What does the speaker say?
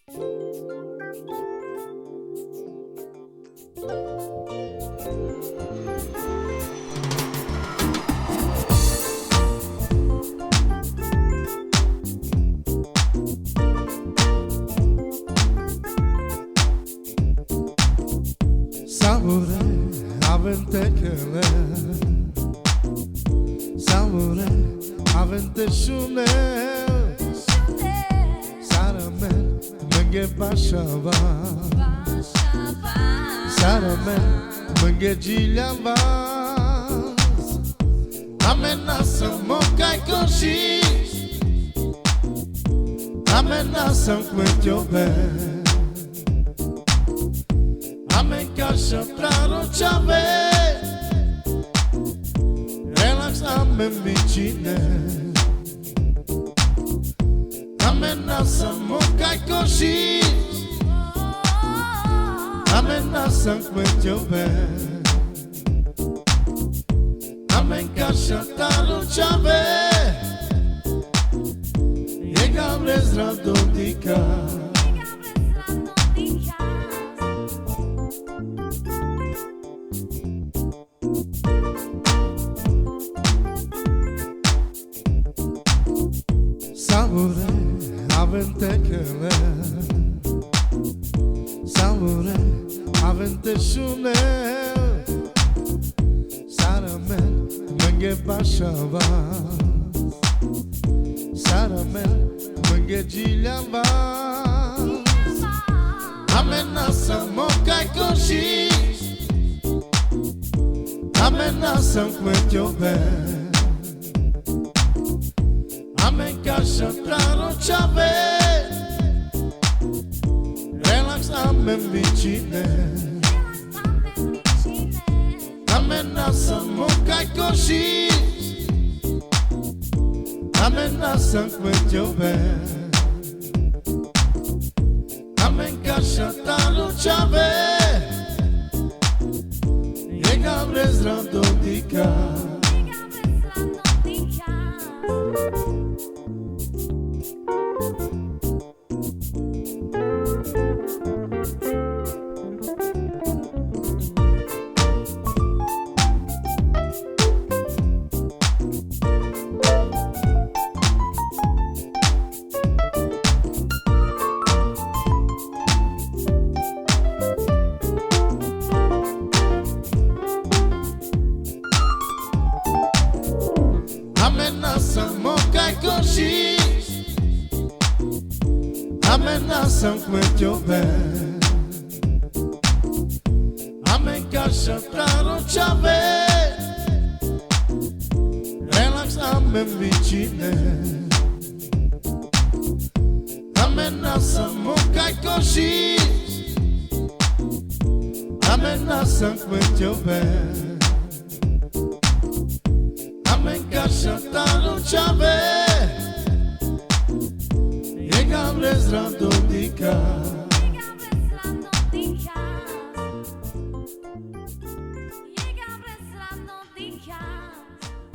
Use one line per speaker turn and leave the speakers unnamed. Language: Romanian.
Samure aventecele, samure aventeshune, saramen menge bashava, saramen menge jilava, amenaça mokai koshi, amenaça kwetyobe. Amen kasha praro chave, relax amen vicine, amen nasa mokai koshi, amen nasa kwetyobe, amen kasha praro chave, yega brezra dodika. Samure aventecele, samure aventeshune, saramen menge bashava, saramen menge jilava, amenaça mokai koshi, amenaça kwetyobe. Amen kasha praro chave, relax amen vicine, amen nasa mokai koshi, amen nasa kwetyobe, amen kasha praro chave, yega brezra dodika. Amenaça mokai koshi, amenaça kwetyobe, amen kasha praro chave, relax amen vicine, amenaça mokai koshi, amenaça kwetyobe. Amen kasha praro chave, yega brezra dodika.